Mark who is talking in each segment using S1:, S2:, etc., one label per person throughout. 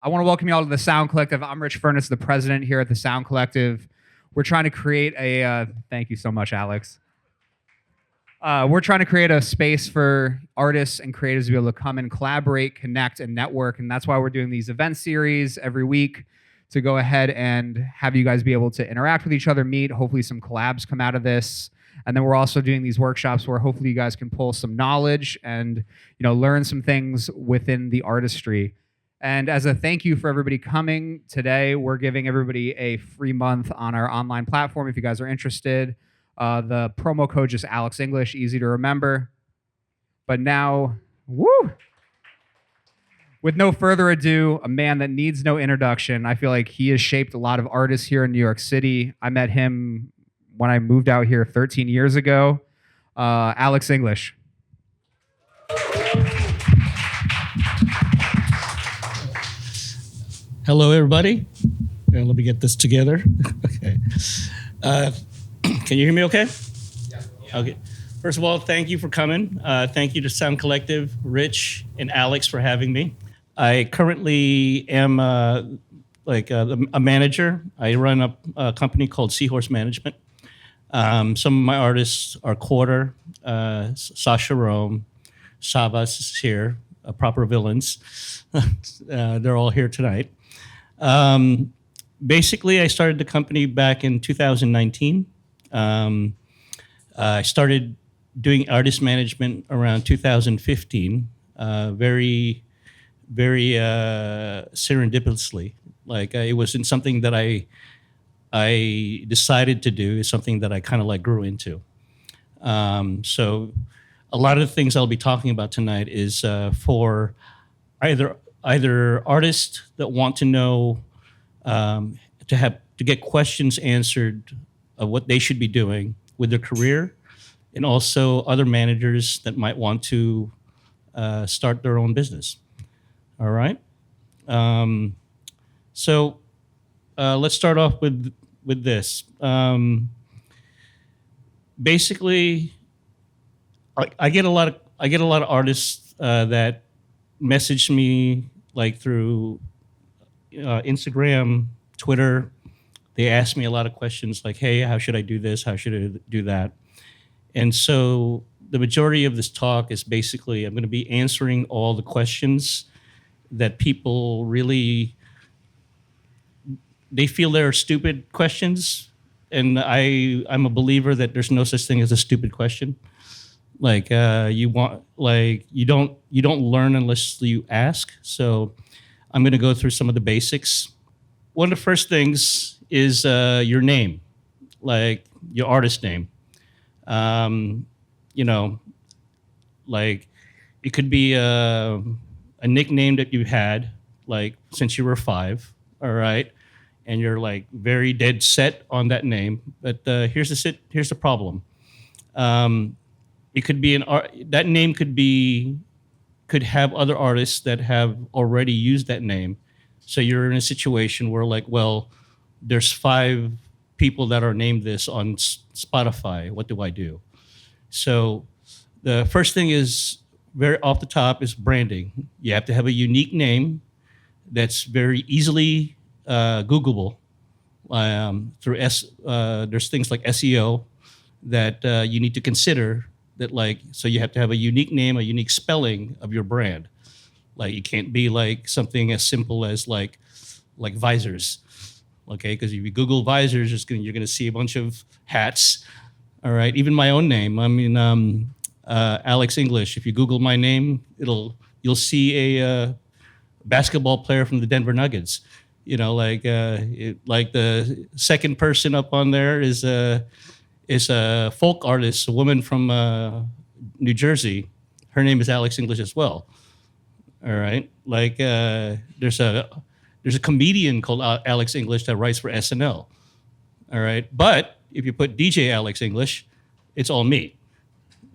S1: I want to welcome you all to the Sound Collective. I'm Rich Furness, the president here at the Sound Collective. We're trying to create a, thank you so much, Alex. We're trying to create a space for artists and creatives to be able to come and collaborate, connect, and network. And that's why we're doing these event series every week to go ahead and have you guys be able to interact with each other, meet. Hopefully some collabs come out of this. And then we're also doing these workshops where hopefully you guys can pull some knowledge and learn some things within the artistry. And as a thank you for everybody coming today, we're giving everybody a free month on our online platform if you guys are interested. The promo code is Alex English, easy to remember. But now, woo! With no further ado, a man that needs no introduction. I feel like he has shaped a lot of artists here in New York City. I met him when I moved out here 13 years ago. Alex English.
S2: Hello, everybody. Let me get this together. Okay. Can you hear me okay? Yeah. Okay. First of all, thank you for coming. Thank you to Sound Collective, Rich, and Alex for having me. I currently am a manager. I run a company called Seahorse Management. Some of my artists are Quarter, Sasha Rome, Savas is here, Proper Villains. They're all here tonight. Basically, I started the company back in 2019. I started doing artist management around 2015, very serendipitously. Like it wasn't something that I decided to do. It's something that I kind of like grew into. So a lot of the things I'll be talking about tonight is for either artists that want to know to get questions answered of what they should be doing with their career, and also other managers that might want to start their own business. All right. So let's start off with this. Basically, I get a lot of artists that message me like through Instagram, Twitter. They ask me a lot of questions like, hey, how should I do this? How should I do that? And so the majority of this talk is basically I'm going to be answering all the questions that people really, they feel they're stupid questions. And I'm a believer that there's no such thing as a stupid question. Like you don't learn unless you ask. So I'm going to go through some of the basics. One of the first things is your name, like your artist name. Like it could be a nickname that you had like since you were 5, all right, and you're like very dead set on that name. But here's the problem. It could be that name could have other artists that have already used that name. So you're in a situation where like, well, there's 5 people that are named this on Spotify. What do I do? So the first thing is very off the top is branding. You have to have a unique name that's very easily Googleable. There's things like SEO that you need to consider. That like, so you have to have a unique name, a unique spelling of your brand. Like it can't be like something as simple as like visors, okay? Because if you Google visors, you're gonna see a bunch of hats. All right, even my own name. I mean, Alex English. If you Google my name, you'll see a basketball player from the Denver Nuggets. Like the second person up on there is a folk artist, a woman from New Jersey. Her name is Alex English as well. All right. Like there's a comedian called Alex English that writes for SNL. All right. But if you put DJ Alex English, it's all me.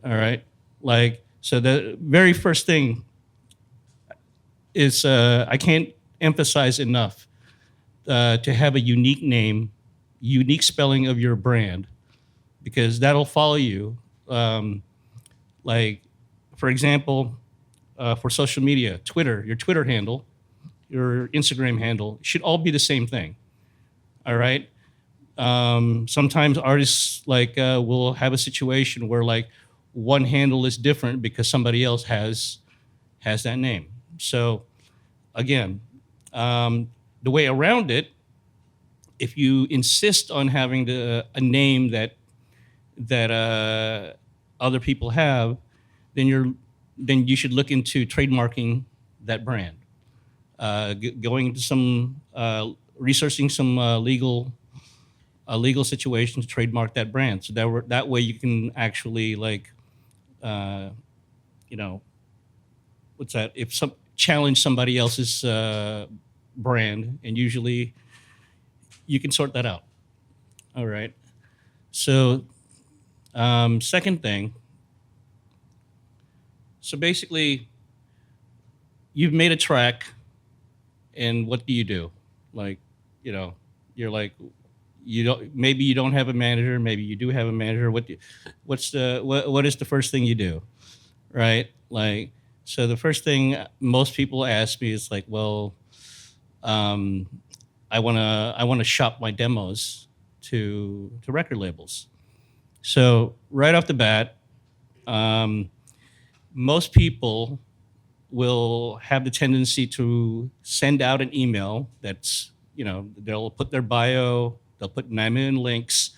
S2: All right. Like, so the very first thing is I can't emphasize enough to have a unique name, unique spelling of your brand, because that'll follow you. Like, for example, for social media, Twitter, your Twitter handle your Instagram handle should all be the same thing. All right. Sometimes artists like will have a situation where like one handle is different because somebody else has that name. So again, the way around it, if you insist on having a name that other people have, then you should look into trademarking that brand. Going into some researching some legal situation to trademark that brand. So that way you can actually like, you know, what's that? If some challenge somebody else's brand, and usually you can sort that out. All right. So second thing. So basically, you've made a track, and what do? Like, you know, you're like, maybe you don't have a manager, maybe you do have a manager. What is the first thing you do, right? Like, so the first thing most people ask me is like, well, I wanna shop my demos to record labels. So right off the bat, most people will have the tendency to send out an email that's, they'll put their bio, they'll put 9 million links.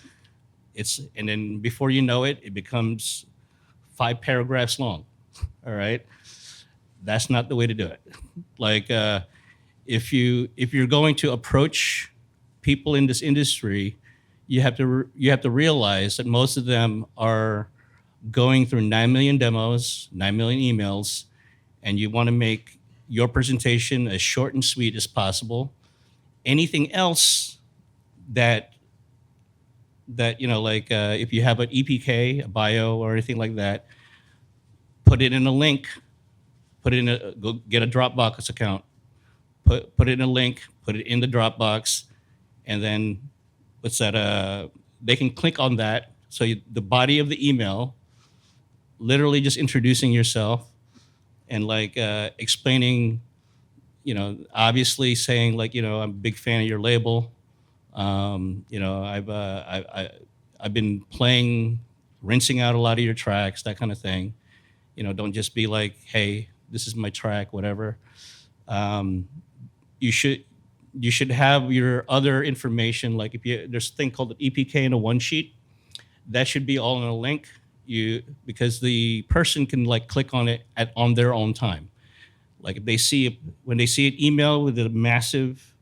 S2: And then before you know it, it becomes 5 paragraphs long. All right. That's not the way to do it. Like, if you're going to approach people in this industry, you have to realize that most of them are going through 9 million demos, 9 million emails, and you want to make your presentation as short and sweet as possible. Anything else that like if you have an EPK, a bio, or anything like that, put it in a link. Go get a Dropbox account. Put it in a link. Put it in the Dropbox, and then they can click on that. So the body of the email, literally just introducing yourself, and like explaining, obviously saying like, I'm a big fan of your label. I've been rinsing out a lot of your tracks, that kind of thing. Don't just be like, hey, this is my track, whatever. You should have your other information, like there's a thing called the EPK in a one sheet. That should be all in a link. Because the person can like click on it on their own time. Like if when they see an email with a massive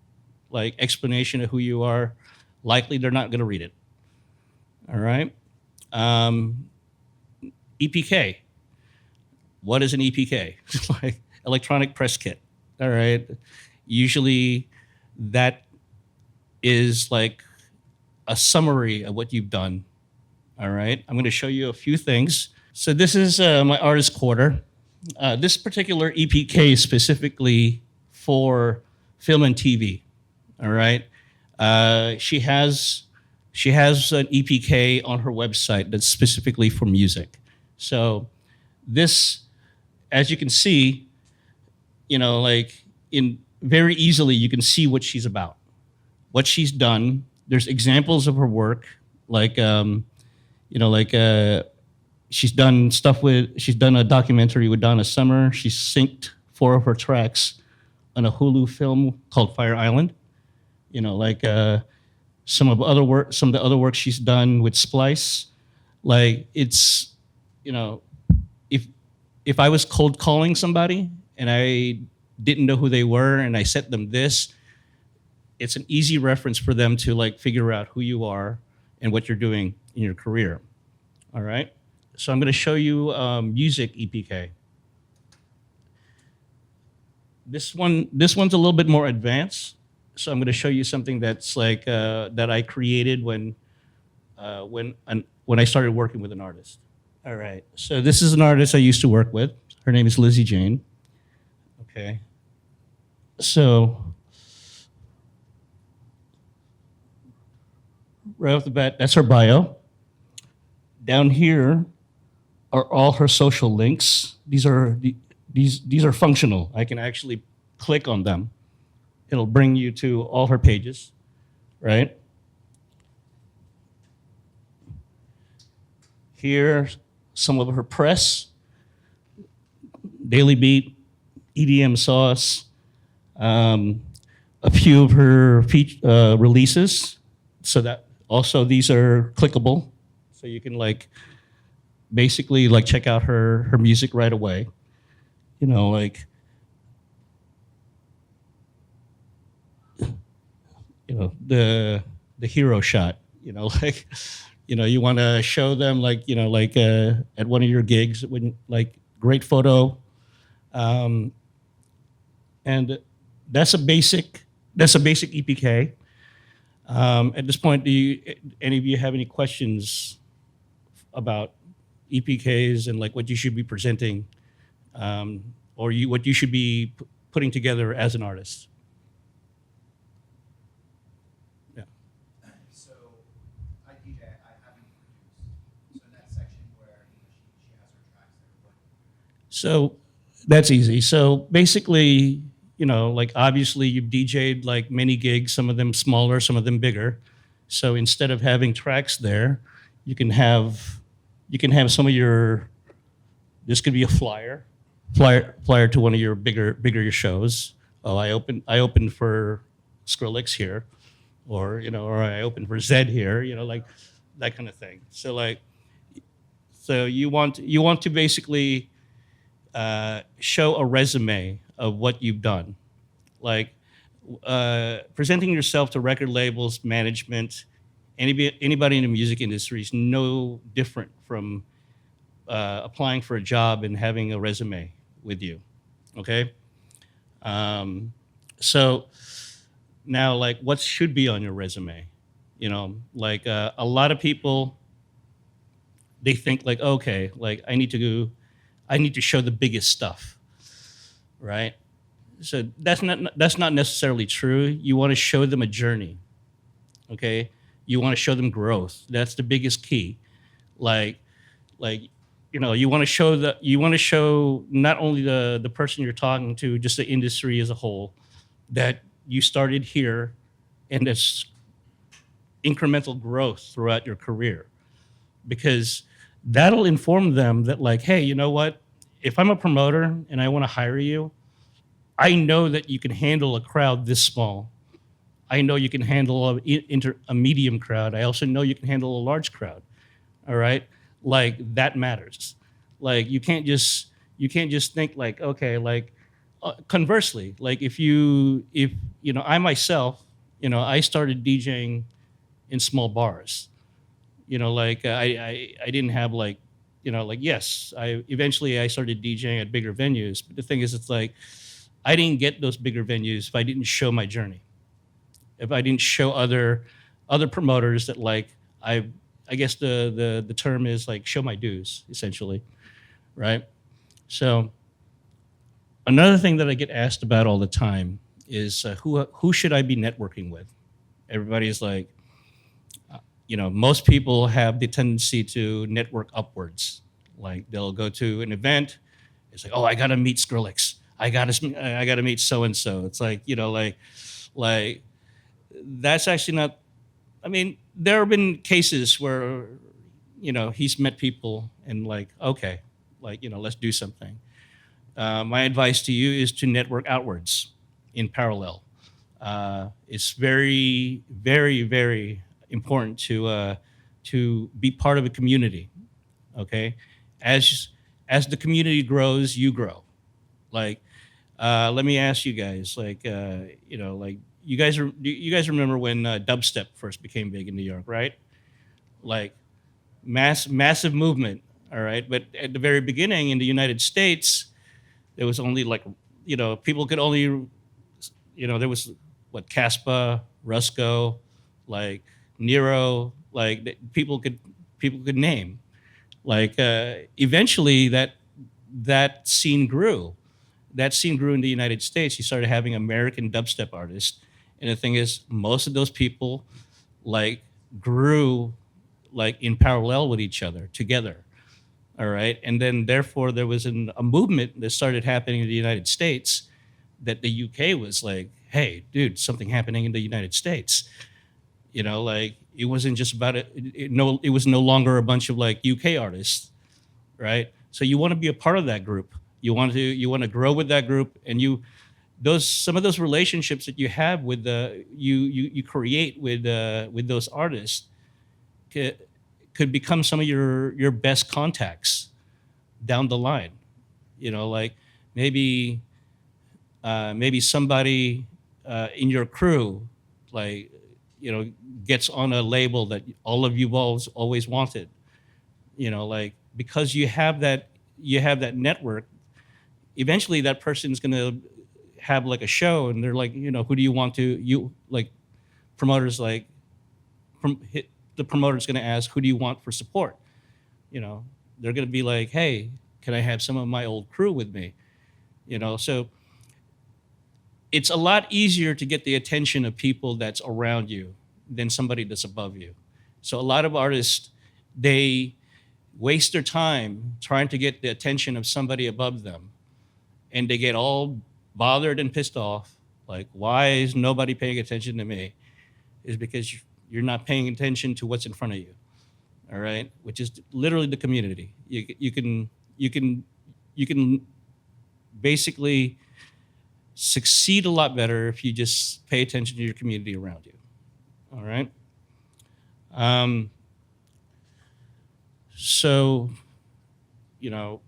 S2: like explanation of who you are, likely they're not going to read it. All right. EPK. What is an EPK? Like electronic press kit. All right. Usually that is like a summary of what you've done. All right. I'm going to show you a few things. So this is my artist quarter. This particular EPK is specifically for film and TV. All right. She has an EPK on her website that's specifically for music. So this, as you can see, like very easily you can see what she's about, what she's done. There's examples of her work, like she's done a documentary with Donna Summer. She's synced 4 of her tracks on a Hulu film called Fire Island. Some of the other work she's done with Splice. Like it's, if I was cold calling somebody and I didn't know who they were and I sent them this, it's an easy reference for them to like figure out who you are and what you're doing in your career. All right. So I'm going to show you music EPK. This one's a little bit more advanced. So I'm going to show you something that's like that I created when I started working with an artist. All right. So this is an artist I used to work with. Her name is Lizzie Jane. Okay. So right off the bat, that's her bio. Down here are all her social links. These are functional. I can actually click on them. it'll bring you to all her pages, right? Here, some of her press, Daily Beat, EDM Sauce, a few of her releases. So that also these are clickable, so you can like basically like check out her music right away. You know, like the hero shot. You know, like you want to show them like like at one of your gigs when like great photo, and that's a basic EPK. At this point, do any of you have any questions about EPKs and like what you should be presenting, or what you should be putting together as an artist? Yeah.
S1: So I DJ, I haven't produced. So in that section where she has her tracks there.
S2: So that's easy. So basically, like obviously you've DJ'd like many gigs, some of them smaller, some of them bigger. So instead of having tracks there, you can have some of your, this could be a flyer to one of your bigger shows. Oh, I opened for Skrillex here, or or I opened for Zed here, like that kind of thing. So like, so you want to basically show a resume of what you've done, like presenting yourself to record labels, management, anybody in the music industry is no different from applying for a job and having a resume with you. Okay. So now, like, what should be on your resume? Like a lot of people, they think like, okay, like I need to show the biggest stuff, right? So that's not necessarily true. You want to show them a journey, okay? You want to show them growth. That's the biggest key. Like you want to show not only the person you're talking to, just the industry as a whole, that you started here, and it's incremental growth throughout your career, because that'll inform them that like, hey, you know what? If I'm a promoter and I want to hire you, I know that you can handle a crowd this small. I know you can handle a medium crowd. I also know you can handle a large crowd. All right, like that matters. Like you can't just think like, okay, like conversely, like if I myself, I started DJing in small bars. Like I didn't have like, like yes, I eventually started DJing at bigger venues. But the thing is, it's like I didn't get those bigger venues if I didn't show my journey. If I didn't show other promoters that like I guess the term is like show my dues, essentially, right? So another thing that I get asked about all the time is who should I be networking with? Everybody's like, most people have the tendency to network upwards. Like they'll go to an event, it's like, oh, I gotta meet Skrillex. I gotta meet so and so. It's like, like that's actually not. I mean, there have been cases where, he's met people and like, okay, like, let's do something. My advice to you is to network outwards in parallel. It's very, very, very important to be part of a community. Okay, as the community grows, you grow. Like, let me ask you guys, like, like you guys remember when dubstep first became big in New York, right? Like, massive movement. All right, but at the very beginning in the United States, there was only like, people could only, there was what, Caspa, Rusko, like Nero, like people could name. Like eventually that scene grew. That scene grew in the United States. You started having American dubstep artists, and the thing is, most of those people like grew like in parallel with each other together. All right, and then therefore there was a movement that started happening in the United States that the UK was like, hey, dude, something happening in the United States. Like it wasn't just about it was no longer a bunch of like UK artists, right? So you want to be a part of that group. You want to grow with that group, and those some of those relationships that you have with you create with those artists could, could become some of your best contacts down the line. Like maybe maybe somebody in your crew, like gets on a label that all of you always wanted. Like because you have that network. Eventually, that person's gonna have like a show, and they're like, who do you want to you like promoters like the promoter's gonna ask, who do you want for support? They're gonna be like, hey, can I have some of my old crew with me? So it's a lot easier to get the attention of people that's around you than somebody that's above you. So a lot of artists, they waste their time trying to get the attention of somebody above them, and they get all bothered and pissed off. Like, why is nobody paying attention to me? Is because you're not paying attention to what's in front of you. All right, which is literally the community. You can basically succeed a lot better if you just pay attention to your community around you. All right. Um, so, you know,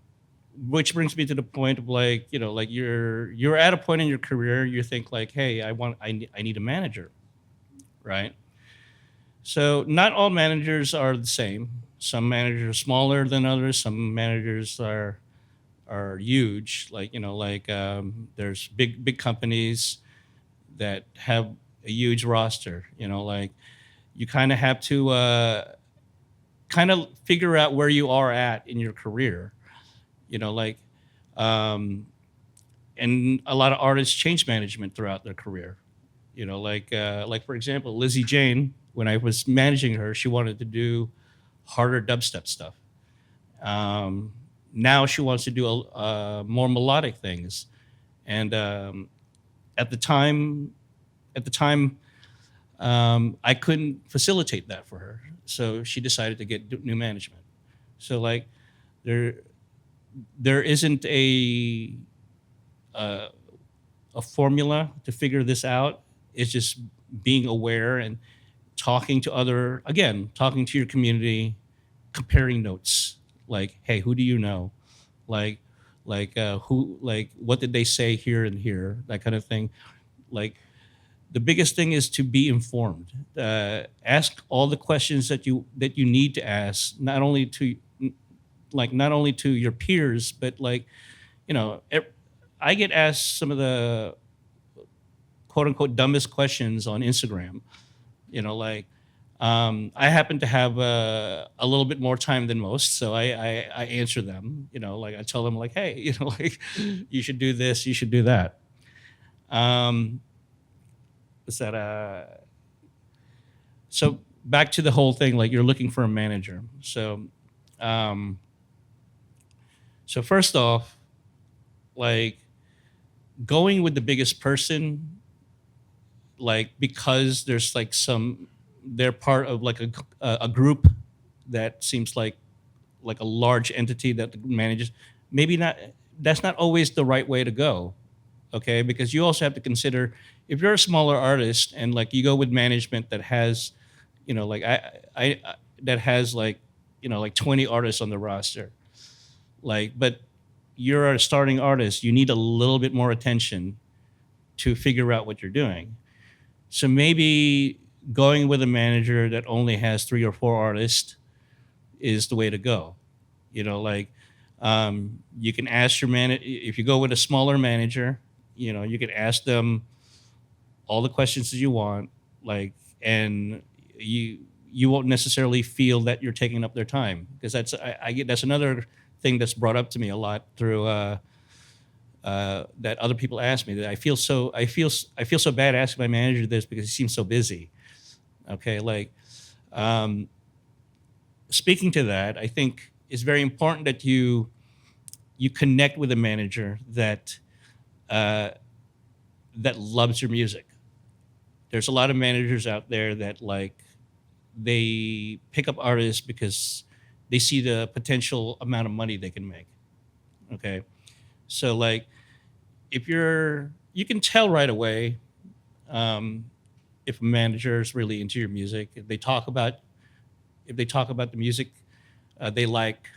S2: which brings me to the point of like, like you're at a point in your career, you think like, hey, I need a manager, right? So not all managers are the same. Some managers are smaller than others. Some managers are huge. Like there's big companies that have a huge roster. Like you kind of have to kind of figure out where you are at in your career. Like and a lot of artists change management throughout their career. Like for example, Lizzie Jane. When I was managing her, she wanted to do harder dubstep stuff. Now she wants to do more melodic things, and at the time, I couldn't facilitate that for her, so she decided to get new management. So like there isn't uh, a formula to figure this out. It's just being aware and talking to your community, comparing notes. Like, hey, who do you know? Like, what did they say here and here? That kind of thing. Like, the biggest thing is to be informed. Ask all the questions that you need to ask, not only to your peers, but like, you know, ev- I get asked some of the quote unquote dumbest questions on Instagram. Like I happen to have a little bit more time than most, so I answer them. Like I tell them like, hey, like you should do this, you should do that. Um, what's that? So back to the whole thing, like you're looking for a manager. Um, so first off, like going with the biggest person, like because there's like they're part of like a group that seems like a large entity that manages. Maybe not. That's not always the right way to go. Okay, because you also have to consider if you're a smaller artist and like you go with management that has, like I that has like 20 artists on the roster, like but you're a starting artist, you need a little bit more attention to figure out what you're doing. So maybe going with a manager that only has 3 or 4 artists is the way to go. Like you can ask your man if you go with a smaller manager. You can ask them all the questions that you want, like, and you won't necessarily feel that you're taking up their time because I get that's another thing that's brought up to me a lot through that other people ask me that I feel so bad asking my manager this because he seems so busy. Okay, like speaking to that, I think it's very important that you connect with a manager uh, that loves your music. There's a lot of managers out there that like they pick up artists because they see the potential amount of money they can make. Okay, so like if you can tell right away um, if a manager is really into your music. If they talk about the music they like,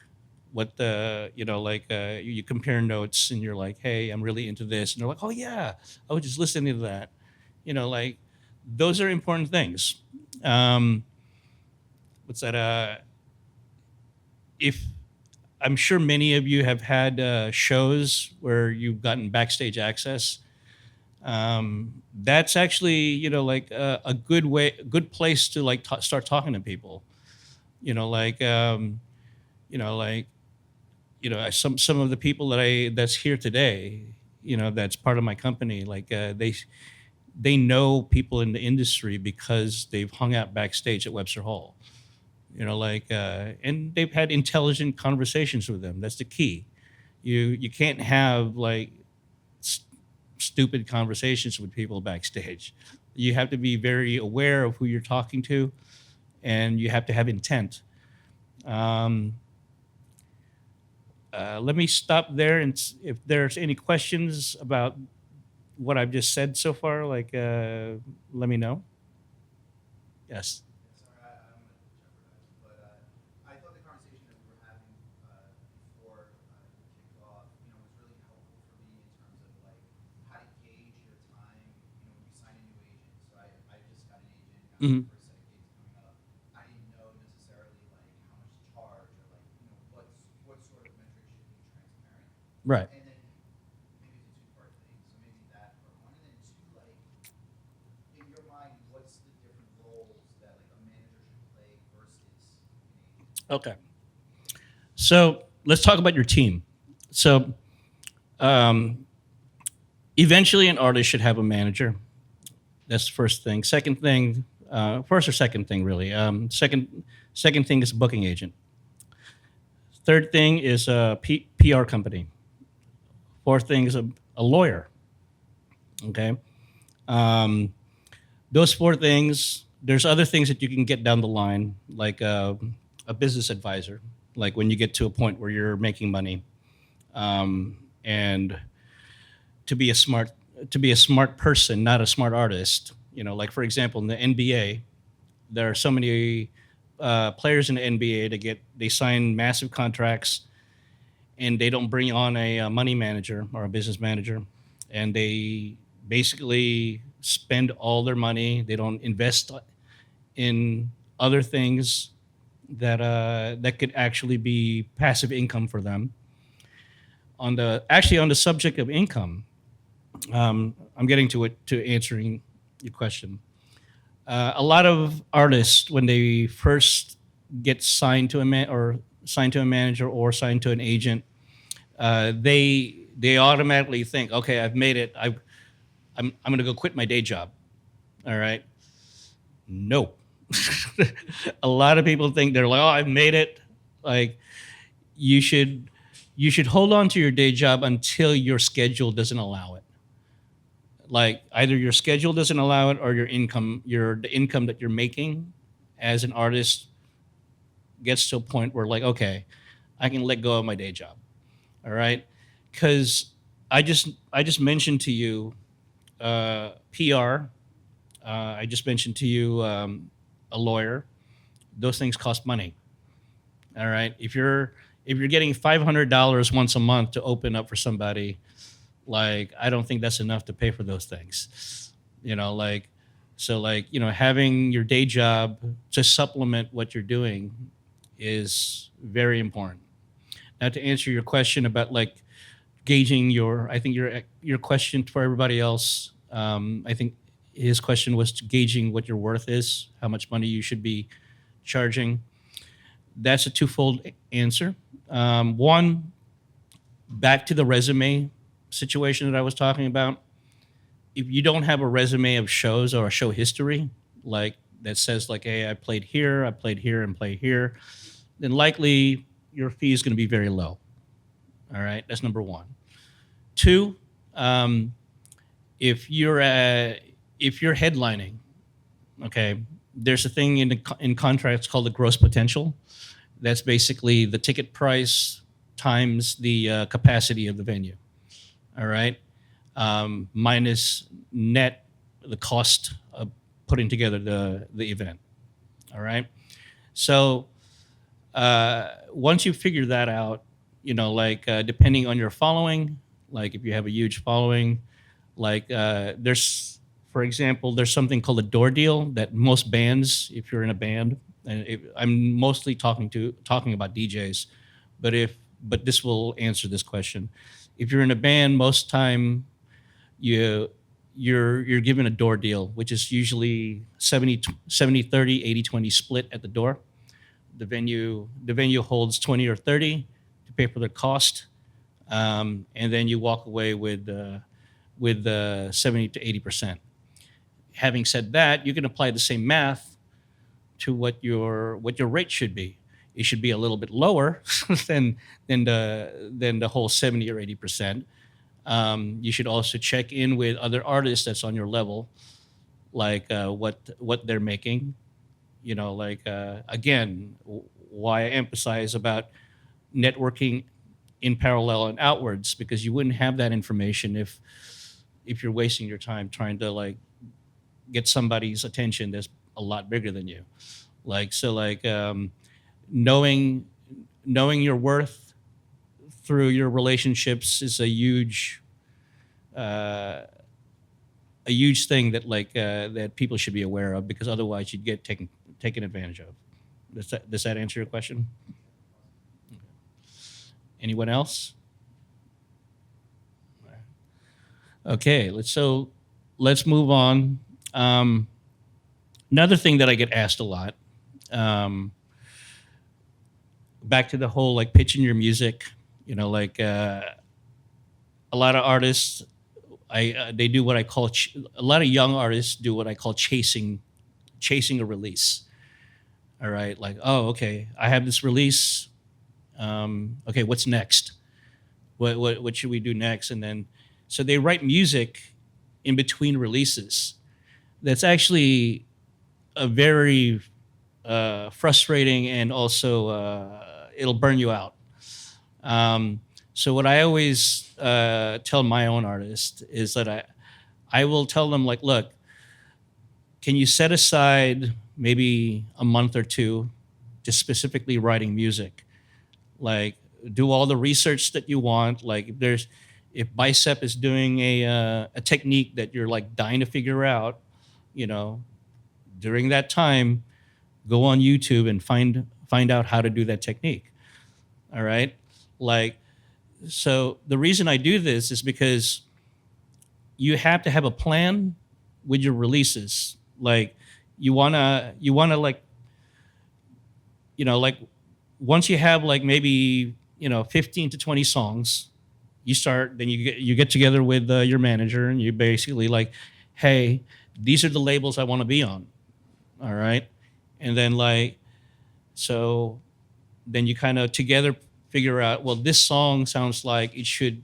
S2: what the like you compare notes and you're like, hey, I'm really into this, and they're like, oh yeah, I was just listening to that. Like those are important things. Um, what's that? If I'm sure many of you have had shows where you've gotten backstage access. That's actually like a good place to like start talking to people. Like like some of the people that's here today, that's part of my company. Like they know people in the industry because they've hung out backstage at Webster Hall. Like and they've had intelligent conversations with them. That's the key. You can't have like stupid conversations with people backstage. You have to be very aware of who you're talking to, and you have to have intent. Um, Let me stop there, and if there's any questions about what I've just said so far, like let me know. Yes.
S3: Sorry, I don't want to jeopardize, but I thought the conversation that we were having before we kicked off, was really helpful for me in terms of like how to gauge your time, when you sign a new agent. So I just got an agent, got my
S2: Hmm.
S3: first set of gigs coming up. I didn't know necessarily like how much to charge or like what sort of metrics should be transparent.
S2: Right.
S3: And then maybe it's a two-part thing. So maybe that part one, and then two, like in your mind, what's the different roles that like a manager should play versus an agent?
S2: Okay. So let's talk about your team. So um, eventually, an artist should have a manager. That's the first thing. Second thing, first or second thing, really. Second thing is a booking agent. Third thing is a PR company. Fourth thing is a lawyer. Okay. Um, those four things. There's other things that you can get down the line, like a business advisor. Like when you get to a point where you're making money, and to be a smart person, not a smart artist. Like for example, in the NBA, there are so many players in the NBA they sign massive contracts, and they don't bring on a money manager or a business manager, and they basically spend all their money. They don't invest in other things that could actually be passive income for them. On the subject of income, I'm getting to answering your question. A lot of artists, when they first get signed to signed to a manager or signed to an agent, they automatically think, okay, I've made it. I'm going to go quit my day job. All right. No. A lot of people think they're like, oh, I've made it. Like you should hold on to your day job until your schedule doesn't allow it. Like either your schedule doesn't allow it or the income that you're making as an artist gets to a point where like, okay, I can let go of my day job. All right. Because I just mentioned to you PR. I just mentioned to you a lawyer. Those things cost money. All right. If you're getting $500 once a month to open up for somebody, like I don't think that's enough to pay for those things. Like so like having your day job to supplement what you're doing is very important. Now to answer your question about like gauging I think your question for everybody else, I think his question was gauging what your worth is, how much money you should be charging. That's a twofold answer. One, back to the resume situation that I was talking about. If you don't have a resume of shows or a show history, like that says like, hey, I played here, and played here, then likely your fee is going to be very low. All right, that's number one. Two, if you're headlining, okay, there's a thing in contracts called the gross potential. That's basically the ticket price times the capacity of the venue. All right, minus net the cost of putting together the event. All right, so once you figure that out, like depending on your following, like if you have a huge following, like there's, for example, there's something called a door deal that most bands, if you're in a band, and I'm mostly talking about DJs, but this will answer this question. If you're in a band, most time you're given a door deal, which is usually 70/30, 80/20 split at the door. The venue holds 20 or 30 to pay for the cost, and then you walk away with 70 to 80%. Having said that, you can apply the same math to what your rate should be. It should be a little bit lower than the whole 70 or 80%. You should also check in with other artists that's on your level, like what they're making. Like again, why I emphasize about networking in parallel and outwards, because you wouldn't have that information if you're wasting your time trying to like get somebody's attention that's a lot bigger than you. Like so, like knowing your worth through your relationships is a huge thing that that people should be aware of, because otherwise you'd get taken advantage of. Does that answer your question? Okay. Anyone else? Okay, let's move on. Another thing that I get asked a lot, back to the whole like pitching your music, like a lot of artists, they do what I call a lot of young artists do what I call chasing a release. All right, like, oh, okay, I have this release. Okay, what's next? What should we do next? And then so they write music in between releases. That's actually a very frustrating, and also it'll burn you out. So what I always tell my own artists is that I will tell them, like, look, can you set aside maybe a month or two just specifically writing music? Like, do all the research that you want. Like, if Bicep is doing a technique that you're like dying to figure out, during that time, go on YouTube and find out how to do that technique. All right, like, so the reason I do this is because you have to have a plan with your releases. Like, you wanna like, like, once you have like maybe 15 to 20 songs, then you get together with your manager, and you basically like, hey, these are the labels I want to be on. All right, and then like, so then you kind of together figure out, well, this song sounds like it should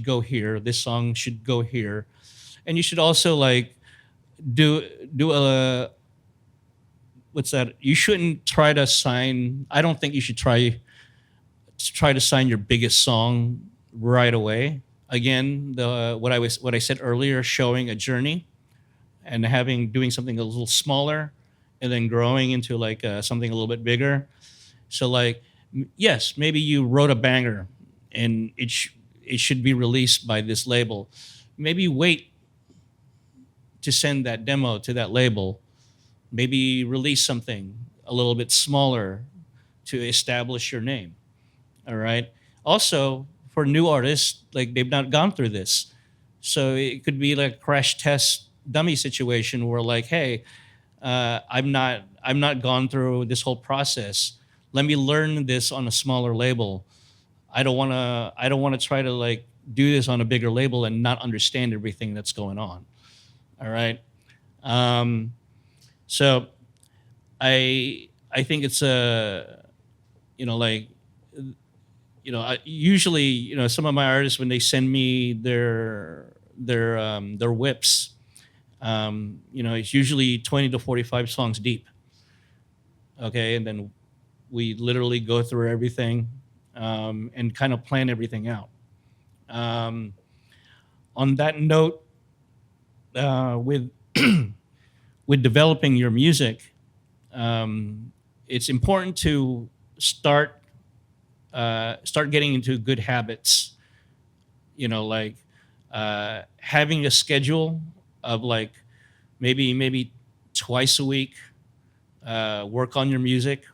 S2: go here. This song should go here, and you should also like do a, what's that? You shouldn't try to sign. I don't think you should try to sign your biggest song right away. Again, what I said earlier, showing a journey and doing something a little smaller, and then growing into like something a little bit bigger. So like, yes, maybe you wrote a banger and it should be released by this label. Maybe wait to send that demo to that label. Maybe release something a little bit smaller to establish your name. All right. Also, for new artists, like, they've not gone through this, so it could be like a crash test dummy situation where like, hey, I'm not gone through this whole process. Let me learn this on a smaller label. I don't want to try to like do this on a bigger label and not understand everything that's going on. All right. So I think it's like, usually, some of my artists, when they send me their their whips. It's usually 20 to 45 songs deep. Okay, and then we literally go through everything and kind of plan everything out. On that note, with with developing your music, it's important to start getting into good habits. Like having a schedule of like maybe twice a week, work on your music,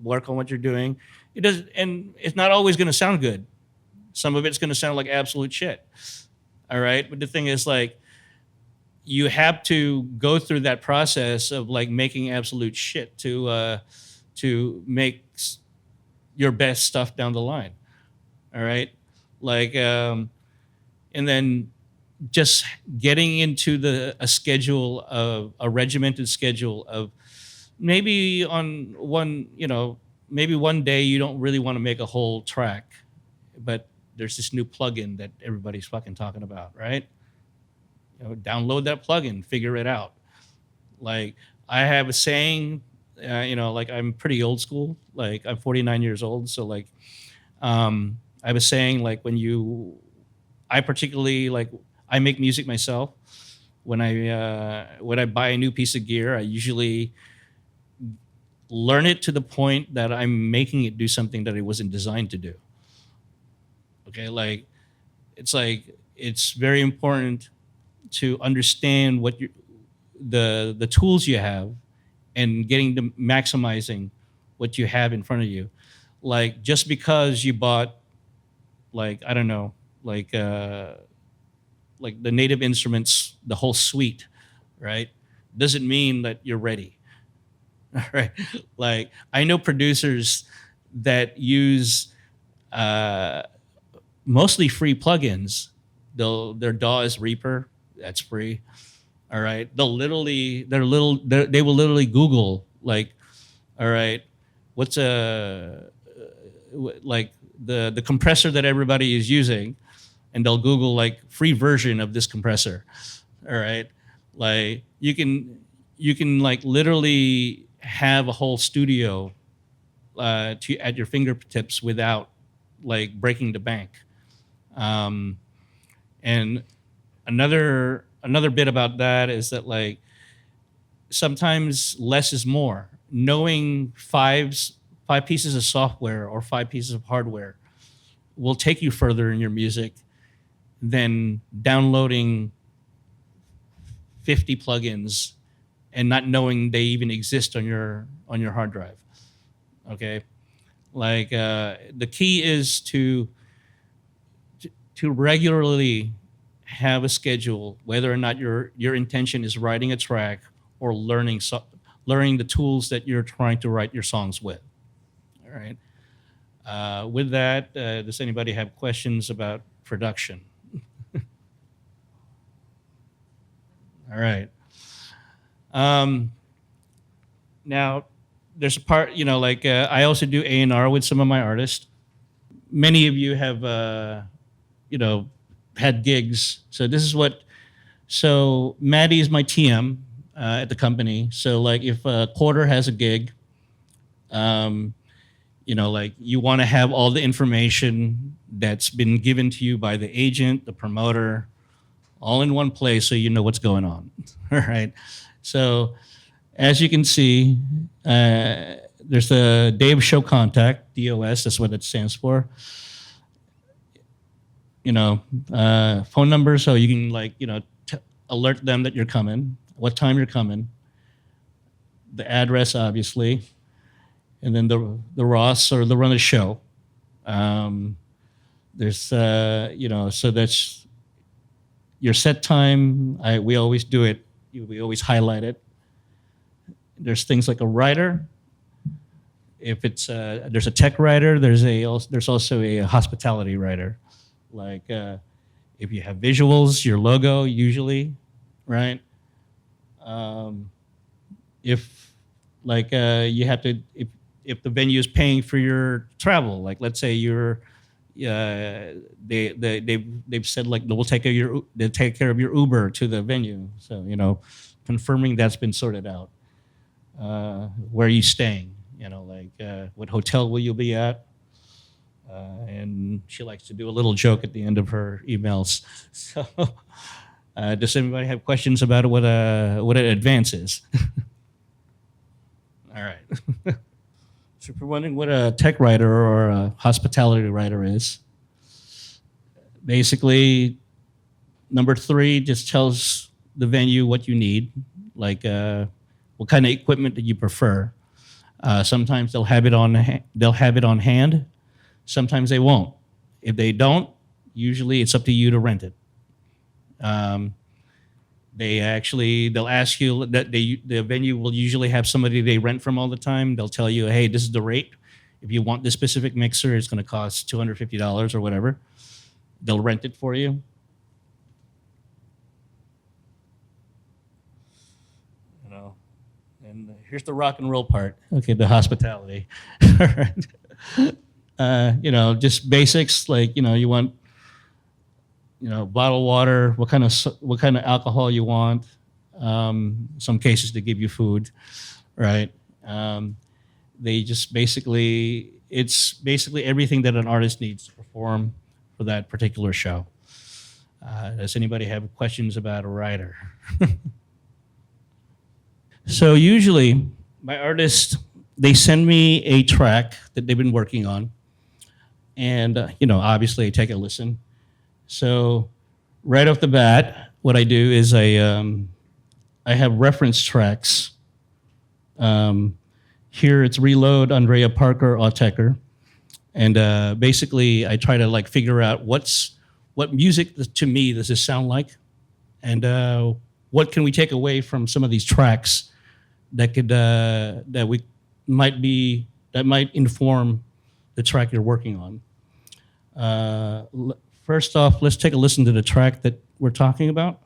S2: work on what you're doing. It does, and it's not always going to sound good. Some of it's going to sound like absolute shit. All right, but the thing is, like, you have to go through that process of like making absolute shit to make your best stuff down the line. All right, like, and then just getting into a schedule of a regimented schedule of maybe on maybe one day you don't really want to make a whole track, but there's this new plugin that everybody's fucking talking about, right? Download that plugin, figure it out. Like, I have a saying, like, I'm pretty old school. Like, I'm 49 years old, so like, I have a saying, like, I particularly, like, I make music myself. When I buy a new piece of gear, I usually learn it to the point that I'm making it do something that it wasn't designed to do. Okay, it's very important to understand what the tools you have and getting to maximizing what you have in front of you. Like, just because you bought, like, I don't know, like the native instruments, the whole suite, right, doesn't mean that you're ready. All right, like, I know producers that use mostly free plugins. Their DAW is Reaper, that's free. All right, they will literally Google, like, all right, what's like the compressor that everybody is using, and they'll Google like free version of this compressor. All right, like, you can like literally have a whole studio at your fingertips without like breaking the bank. And another bit about that is that, like, sometimes less is more. Knowing five pieces of software or 5 pieces of hardware will take you further in your music than downloading 50 plugins and not knowing they even exist on your hard drive. Okay, like, the key is to regularly have a schedule, whether or not your intention is writing a track or learning the tools that you're trying to write your songs with. All right. With that, does anybody have questions about production? All right. Now, there's a part, like, I also do A&R with some of my artists. Many of you have, had gigs. So Maddie is my TM at the company. So, like, if Quarter has a gig, like, you want to have all the information that's been given to you by the agent, the promoter, all in one place, so you know what's going on. All right. So, as you can see, there's the day of show contact, DOS. That's what it stands for. Phone number, so you can, like, alert them that you're coming, what time you're coming, the address, obviously, and then the Ross or the run of the show. There's, so that's your set time. We always do it. We always highlight it. There's things like a writer. If it's there's a tech writer, there's also a hospitality writer. Like, if you have visuals, your logo usually, right? If, like, you have to, if the venue is paying for your travel, like, let's say you're they've said like they'll take care of your Uber to the venue. So confirming that's been sorted out. Where are you staying? Like what hotel will you be at? And she likes to do a little joke at the end of her emails. So, does anybody have questions about what an advance is? All right. So, if you're wondering what a tech writer or a hospitality writer is, basically, number 3 just tells the venue what you need, like what kind of equipment that you prefer. Sometimes they'll have it on hand. Sometimes they won't. If they don't, usually it's up to you to rent it. They'll ask you that the venue will usually have somebody they rent from all the time. They'll tell you, hey, this is the rate. If you want this specific mixer, it's going to cost $250 or whatever. They'll rent it for you. And here's the rock and roll part. Okay, the hospitality. All right. Just basics like you want bottled water, what kind of alcohol you want. Some cases they give you food, right? They just it's basically everything that an artist needs to perform for that particular show. Does anybody have questions about a writer? So usually my artists, they send me a track that they've been working on. And, obviously I take a listen. So right off the bat, what I do is I have reference tracks. Here it's Reload, Andrea Parker, Autecker. And basically I try to figure out what music to me does this sound like? And what can we take away from some of these tracks that might inform the track you're working on. First off, let's take a listen to the track that we're talking about.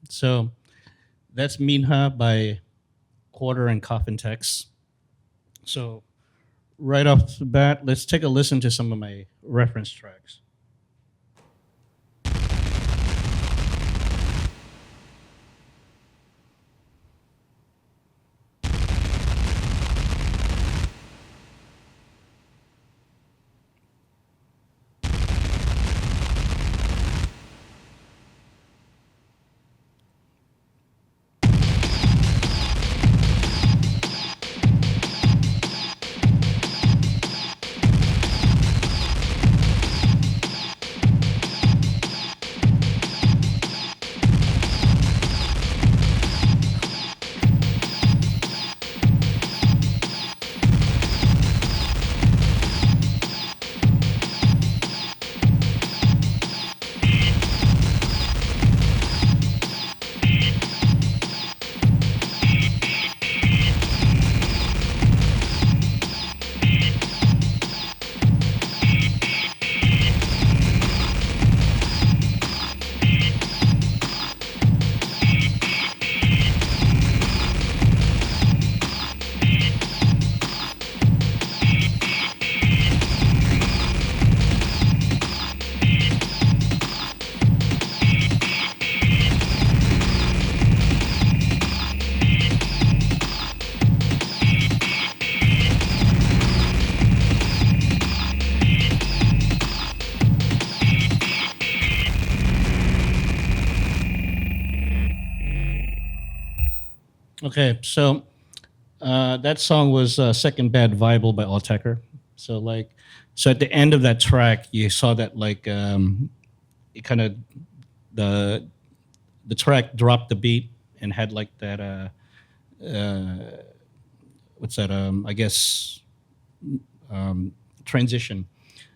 S2: So that's Minha by Quarter and Coffin Tex. So right off the bat, let's take a listen to some of my reference tracks. Okay, so that song was Second Bad Bible by Alltecker. So like, so at the end of that track, you saw that like it kind of the the track dropped the beat and had like that uh, what's that I guess transition.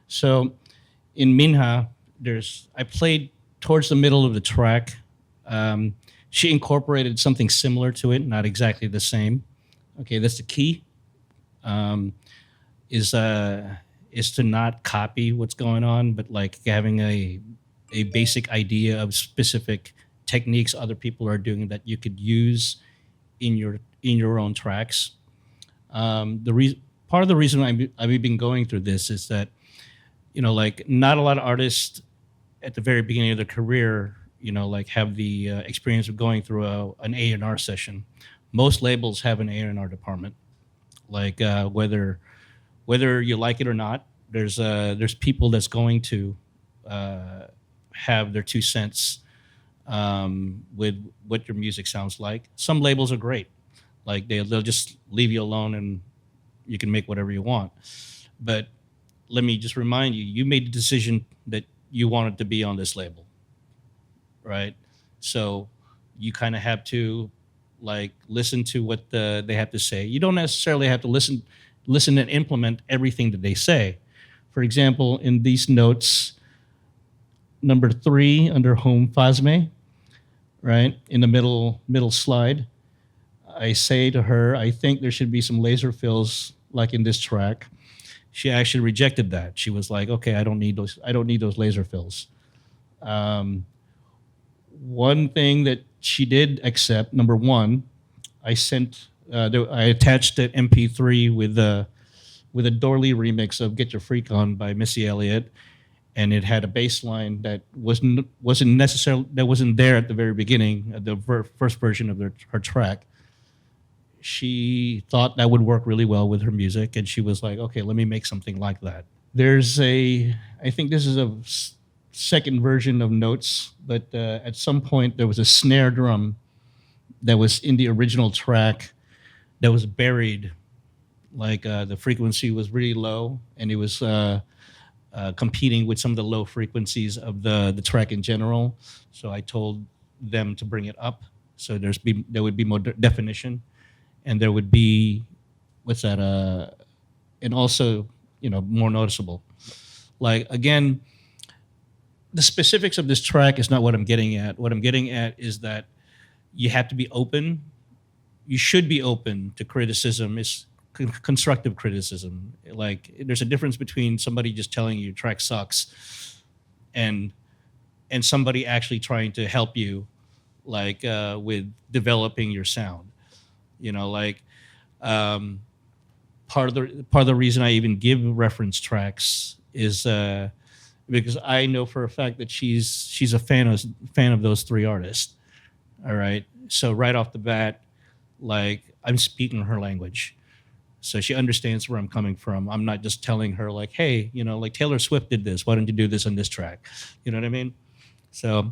S2: So in Minha, there's I played towards the middle of the track. Um, she incorporated something similar to it, not exactly the same. Okay, that's the key. Um, is is to not copy what's going on, but like having a basic idea of specific techniques other people are doing that you could use in your own tracks. Part of the reason I've been going through this is that like not a lot of artists at the very beginning of their career, like have the experience of going through an A&R session. Most labels have an A&R department. Like whether you like it or not, there's people that's going to have their 2 cents with what your music sounds like. Some labels are great, like they'll just leave you alone and you can make whatever you want. But let me just remind you, you made the decision that you wanted to be on this label, right? So you kind of have to like listen to what they have to say. You don't necessarily have to listen and implement everything that they say. For example, in these notes, number 3 under home Fasme, right in the middle slide, I say to her, I think there should be some laser fills like in this track. She actually rejected that. She was like, okay, I don't need those. I don't need those laser fills. One thing that she did accept, number 1, I sent, I attached an MP3 with a Dorley remix of "Get Your Freak On" by Missy Elliott, and it had a bass line that wasn't necessarily that wasn't there at the very beginning, the first version of her track. She thought that would work really well with her music, and she was like, "Okay, let me make something like that." I think this is a second version of notes, but at some point there was a snare drum that was in the original track that was buried. Like the frequency was really low, and it was competing with some of the low frequencies of the track in general. So I told them to bring it up, so there would be more definition, and there would be what's that? And also more noticeable. Like again, the specifics of this track is not what I'm getting at. What I'm getting at is that you have to be open. You should be open to criticism. It's constructive criticism. Like there's a difference between somebody just telling you your track sucks and somebody actually trying to help you like with developing your sound. Like part of the reason I even give reference tracks is because I know for a fact that she's a fan of those 3 artists. All right. So right off the bat, like I'm speaking her language. So she understands where I'm coming from. I'm not just telling her like, hey, like Taylor Swift did this. Why don't you do this on this track? You know what I mean? So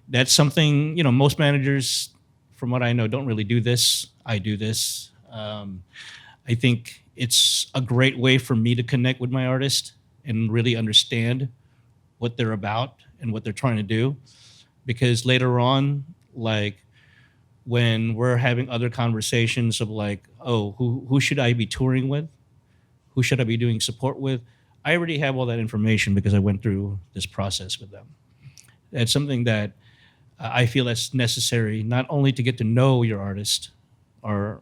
S2: that's something, most managers, from what I know, don't really do this. I do this. I think it's a great way for me to connect with my artist and really understand what they're about and what they're trying to do. Because later on, like when we're having other conversations of like, oh, who should I be touring with? Who should I be doing support with? I already have all that information because I went through this process with them. That's something that I feel that's necessary, not only to get to know your artist, or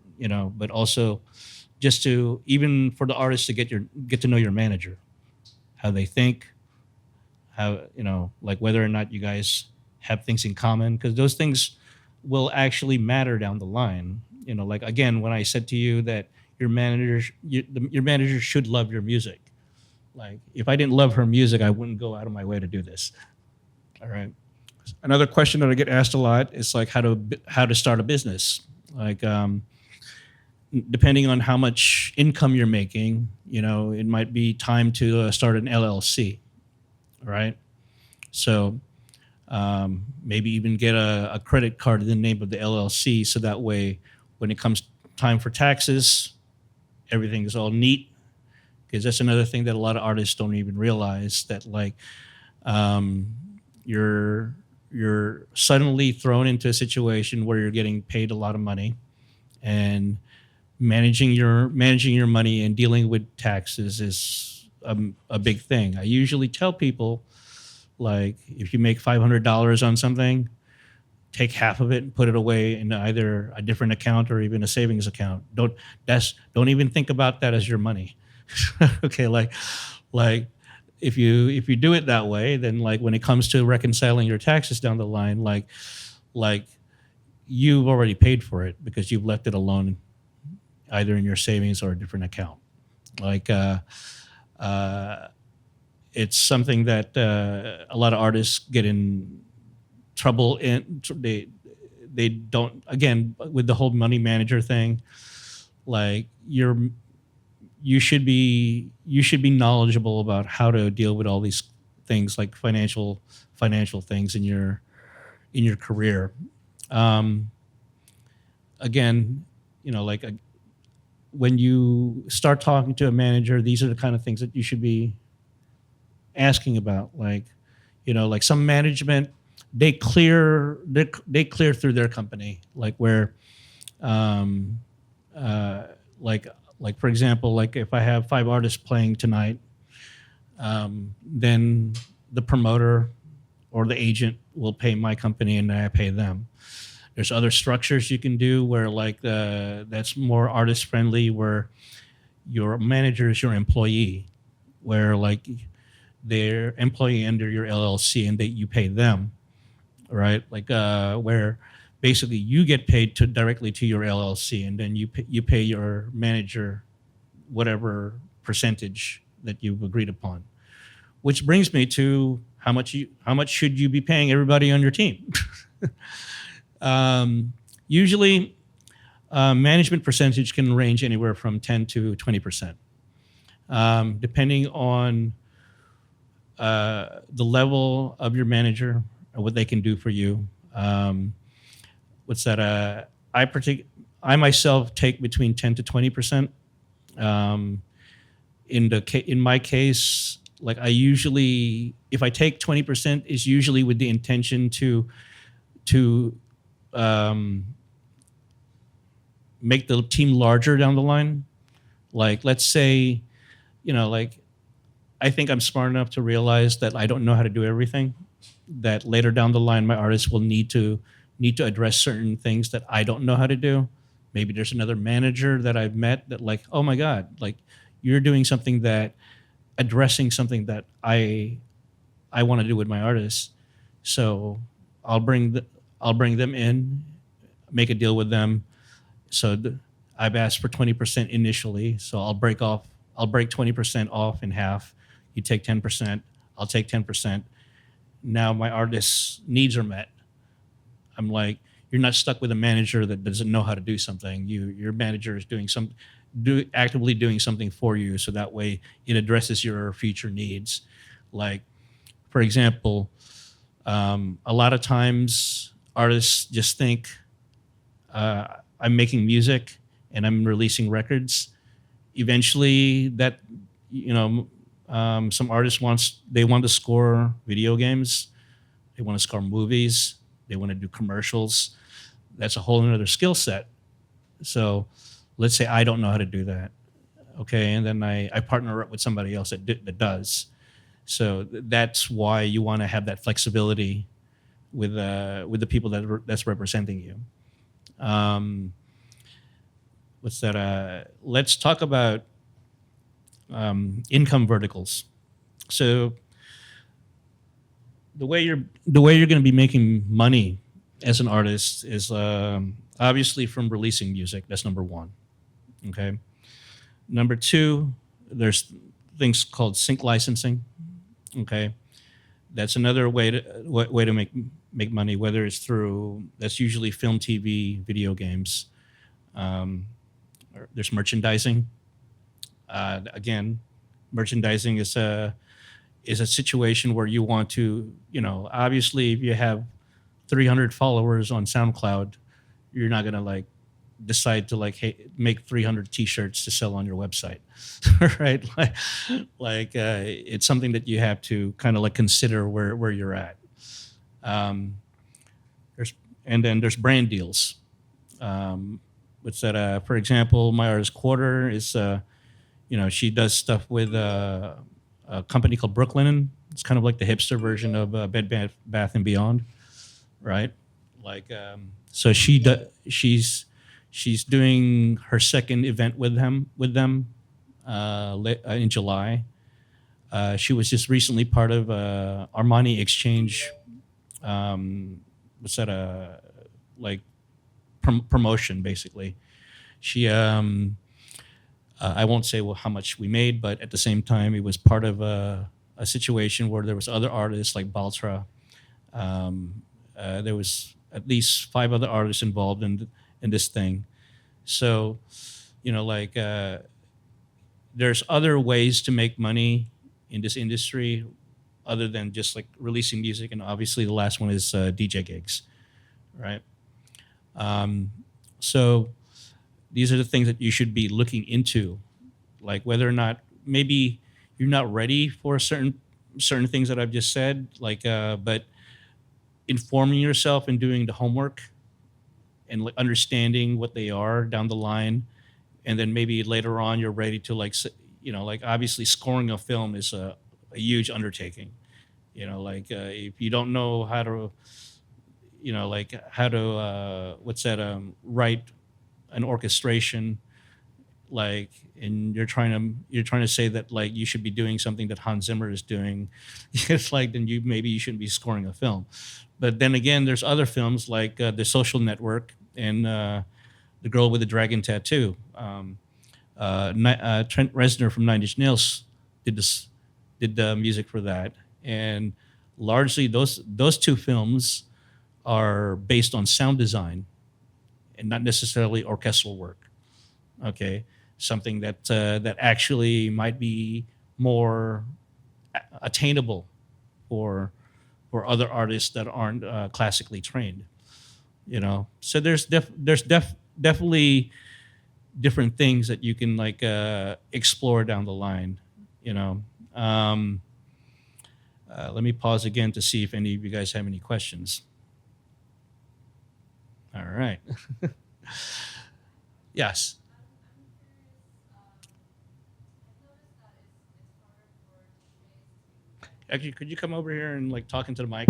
S2: but also just to even for the artist to get to know your manager, how they think, how like whether or not you guys have things in common, because those things will actually matter down the line. Like again, when I said to you that your manager should love your music. Like if I didn't love her music, I wouldn't go out of my way to do this. All right. Another question that I get asked a lot is like how to start a business. Like depending on how much income you're making, it might be time to start an LLC. Right. So Maybe even get a credit card in the name of the LLC, so that way when it comes time for taxes, everything is all neat. Because that's another thing that a lot of artists don't even realize, that like um, you're suddenly thrown into a situation where you're getting paid a lot of money, and managing your money and dealing with taxes is a big thing. I usually tell people, like, if you make $500 on something, take half of it and put it away in either a different account or even a savings account. Don't even think about that as your money. Okay, like if you do it that way, then like when it comes to reconciling your taxes down the line, like you've already paid for it because you've left it alone, either in your savings or a different account. Like uh, it's something that a lot of artists get in trouble in. They don't, again, with the whole money manager thing. Like you should be knowledgeable about how to deal with all these things, like financial things in your career. Um, Again, like when you start talking to a manager, these are the kind of things that you should be asking about. Like, like some management, they clear through their company, like where um, like for example, like if I have 5 artists playing tonight, then the promoter or the agent will pay my company and I pay them. There's other structures you can do where like that's more artist friendly, where your manager is your employee, where like they're employee under your LLC and you pay them, right? Like where basically you get paid directly to your LLC, and then you pay your manager whatever percentage that you've agreed upon. Which brings me to how much should you be paying everybody on your team? Usually, management percentage can range anywhere from 10 to 20%, depending on the level of your manager and what they can do for you. What's that? I myself take between 10 to 20%. In my case, like I usually, if I take 20%, is usually with the intention to make the team larger down the line. Like, let's say, like I think I'm smart enough to realize that I don't know how to do everything. That later down the line, my artists will need to address certain things that I don't know how to do. Maybe there's another manager that I've met that, like, oh my God, like you're doing something addressing something that I want to do with my artists. So I'll bring them in, make a deal with them. So I've asked for 20% initially. So I'll break 20% off in half. You take 10%, I'll take 10%. Now my artist's needs are met. I'm like, you're not stuck with a manager that doesn't know how to do something. Your manager is actively doing something for you, so that way it addresses your future needs. Like, for example, a lot of times artists just think I'm making music and I'm releasing records. Eventually, that some artists want to score video games, they want to score movies, they want to do commercials. That's a whole another skill set. So let's say I don't know how to do that. Okay, and then I partner up with somebody else that does. So that's why you want to have that flexibility with the people that's representing you. What's that? Let's talk about income verticals. So the way you're going to be making money as an artist is obviously from releasing music. That's number one. Okay. Number two, there's things called sync licensing. Okay, that's another way to make money. Whether it's that's usually film, TV, video games. There's merchandising. Again, merchandising is is a situation where you want to, obviously if you have 300 followers on SoundCloud, you're not gonna like decide to like, hey, make 300 T-shirts to sell on your website, right? It's something that you have to kind of like consider where you're at. There's and then there's brand deals. Which that, for example, my artist Quarter is, she does stuff with a company called Brooklinen. It's kind of like the hipster version of Bed Bath and Beyond, right? So she's doing her second event with them in July. She was just recently part of Armani Exchange. What's that? Promotion basically. She I won't say how much we made, but at the same time, it was part of a situation where there was other artists like Baltra. There was at least 5 other artists involved in this thing. So, there's other ways to make money in this industry other than just like releasing music. And obviously the last one is DJ gigs, right? So these are the things that you should be looking into, like whether or not maybe you're not ready for certain things that I've just said, but informing yourself and doing the homework and like understanding what they are down the line, and then maybe later on you're ready to obviously scoring a film is a huge undertaking. If you don't know how to write an orchestration, and you're trying to say that like you should be doing something that Hans Zimmer is doing, it's like then you shouldn't be scoring a film. But then again, there's other films like The Social Network and The Girl with the Dragon Tattoo. Trent Reznor from Nine Inch Nails did the music for that, and largely those 2 films are based on sound design and not necessarily orchestral work. Okay, something that actually might be more attainable for other artists that aren't classically trained. So there's definitely different things that you can explore down the line. Let me pause again to see if any of you guys have any questions. All right. Yes. Actually, could you come over here and like talk into the mic?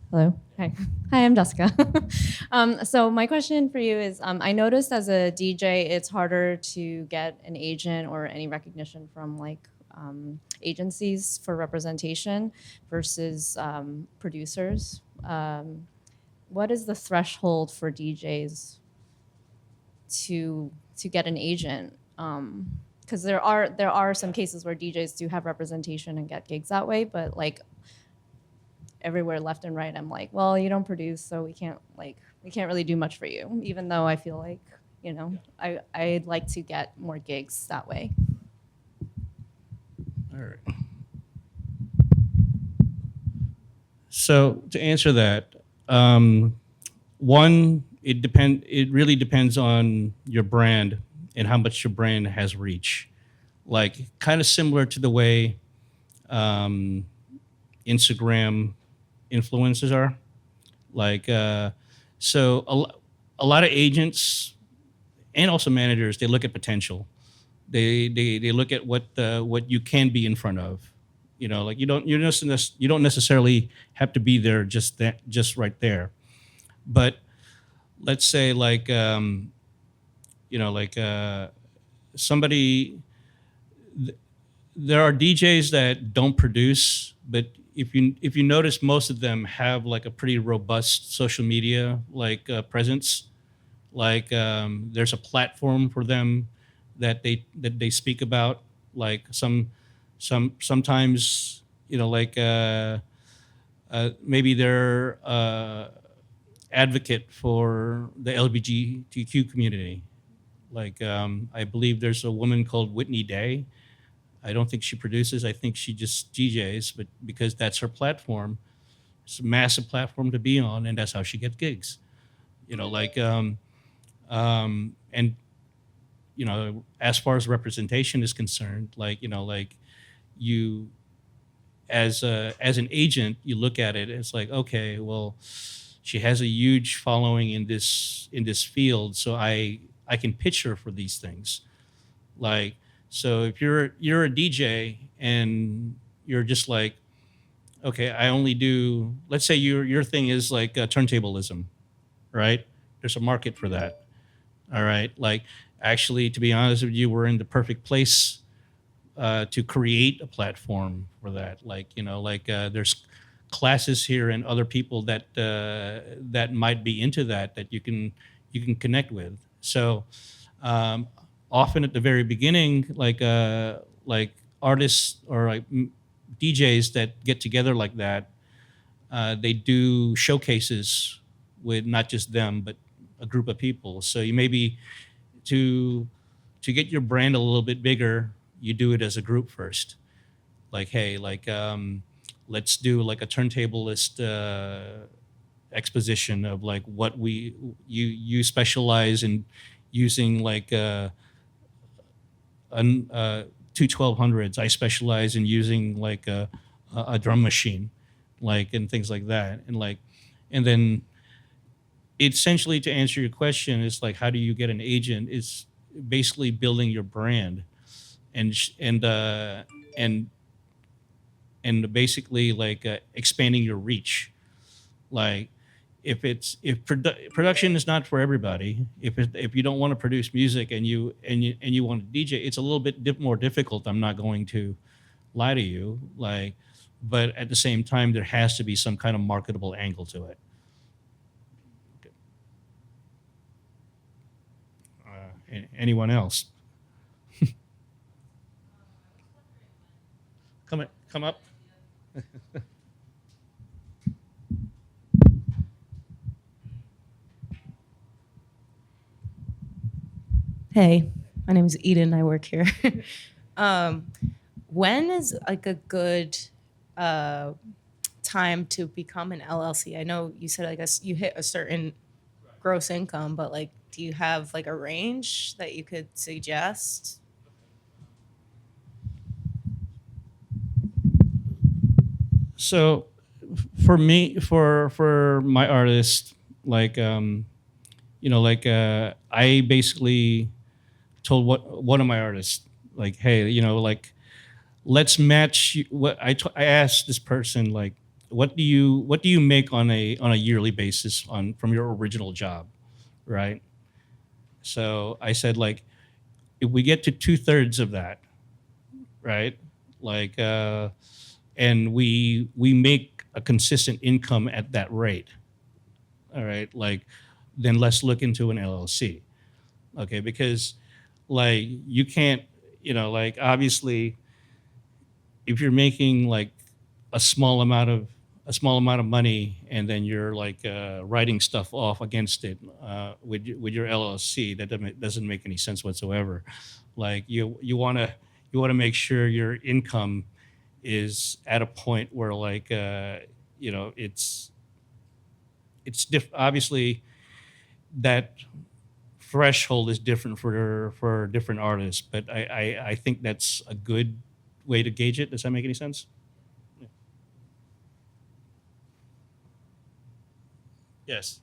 S4: Hello. Hi. Hi, I'm Jessica. So my question for you is, I noticed as a DJ, it's harder to get an agent or any recognition from agencies for representation versus producers. What is the threshold for DJs to get an agent? Because there are some cases where DJs do have representation and get gigs that way, but everywhere left and right, I'm like, well, you don't produce, so we can't really do much for you, even though I feel like, I'd like to get more gigs that way.
S2: All right. So to answer that, one, it really depends on your brand and how much your brand has reach. Kind of similar to the way Instagram influencers are. So a lot of agents and also managers, they look at potential. They look at what you can be in front of. You don't necessarily have to be there just right there. But let's say somebody. There are DJs that don't produce, but if you notice, most of them have a pretty robust social media presence. There's a platform for them that they speak about. Sometimes maybe they're advocate for the LGBTQ community. Like, I believe there's a woman called Whitney Day. I don't think she produces. I think she just DJs, but because that's her platform, it's a massive platform to be on, and that's how she gets gigs. You know, like, and you know, as far as representation is concerned, like, you know, like you, as an agent, you look at it, it's like, okay, well, she has a huge following in this field, so I can pitch her for these things. Like, so if you're a DJ and you're just like, okay, I only do, let's say your thing is like turntablism, right? There's a market for that. All right. Like, actually, to be honest with you, we're in the perfect place to create a platform for that. Like, you know, like there's classes here and other people that that might be into that you can connect with. So often at the very beginning, like artists or like DJs that get together like that, they do showcases with not just them but a group of people. So you maybe to get your brand a little bit bigger, you do it as a group first. Like, hey, like let's do like a turntablist exposition of like what you specialize in using like two 1200s. I specialize in using like a drum machine, like, and things like that, and like, and then essentially to answer your question, it's like, how do you get an agent? It's basically building your brand, and basically like expanding your reach. Like, if production is not for everybody, if you don't want to produce music and you want to DJ, it's a little bit more difficult. I'm not going to lie to you. Like, but at the same time, there has to be some kind of marketable angle to it. Anyone else? Come up.
S5: Hey, my name is Eden. I work here. When is like a good time to become an LLC? I know you said, I guess, you hit a certain gross income, but like, do you have like a range that you could suggest?
S2: So for me, for my artist, like you know, like I basically told one of my artists, like, hey, you know, like, let's match what I asked this person, like, what do you make on a yearly basis from your original job, right? So I said, like, if we get to 2/3 of that, right, like and we make a consistent income at that rate, all right, like, then let's look into an LLC. Okay, because like, you can't, you know, like, obviously if you're making like a small amount of money and then you're like writing stuff off against it with your LLC, that doesn't make any sense whatsoever. Like, you want to make sure your income is at a point where like you know, it's obviously that threshold is different for different artists, but I think that's a good way to gauge it. Does that make any sense? Yeah. Yes.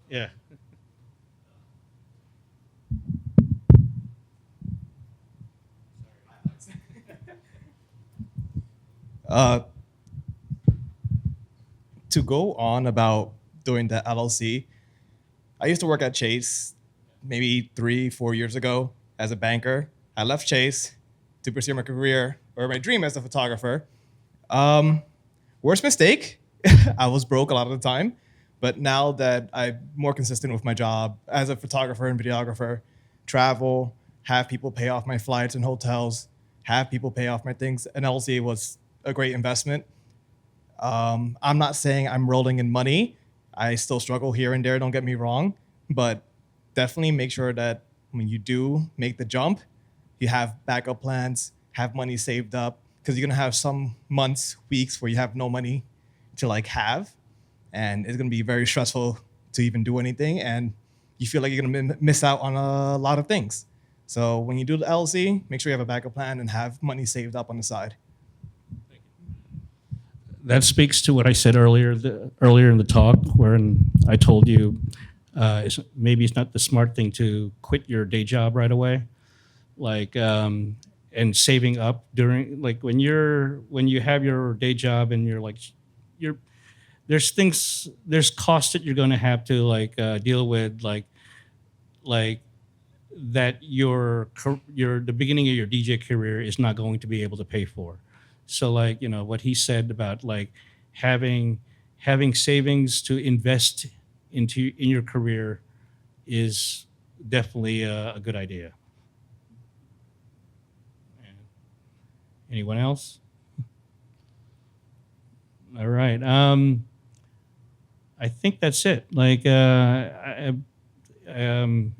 S2: Yeah.
S6: To go on about doing the LLC, I used to work at Chase maybe 3-4 years ago as a banker. I left Chase to pursue my career or my dream as a photographer. Worst mistake, I was broke a lot of the time. But now that I'm more consistent with my job as a photographer and videographer, travel, have people pay off my flights and hotels, have people pay off my things, an LLC was a great investment. I'm not saying I'm rolling in money. I still struggle here and there, don't get me wrong, but definitely make sure that when you do make the jump, you have backup plans, have money saved up, because you're gonna have some months, weeks where you have no money to like have, and it's gonna be very stressful to even do anything, and you feel like you're gonna miss out on a lot of things. So when you do the LLC, make sure you have a backup plan and have money saved up on the side.
S2: That speaks to what I said earlier earlier in the talk, wherein I told you maybe it's not the smart thing to quit your day job right away, like and saving up during like when you have your day job and there's costs that you're going to have to like deal with like that the beginning of your DJ career is not going to be able to pay for. So like, you know, what he said about like having savings to invest in your career is definitely a good idea. Anyone else? All right. I think that's it. Like,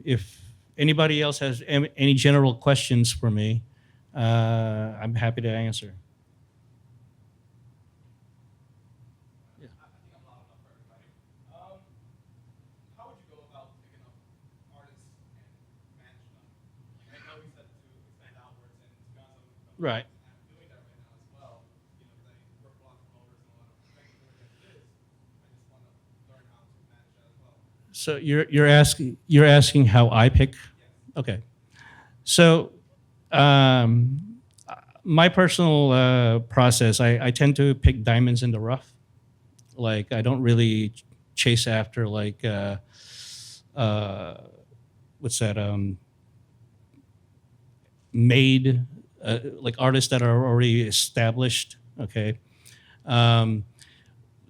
S2: if anybody else has any general questions for me, I'm happy to answer.
S6: How would you go about picking up artists and managing them? Like, I know you said to expand outwards, and to be honest,
S2: Right.
S6: I'm doing that right now as well. You know, because I work with a lot of promoters and a lot of venues as it is. I just want to learn how to manage that as well.
S2: So you're asking how I pick? Okay. So my personal process, I tend to pick diamonds in the rough. Like I don't really chase after like what's that made like artists that are already established. Okay.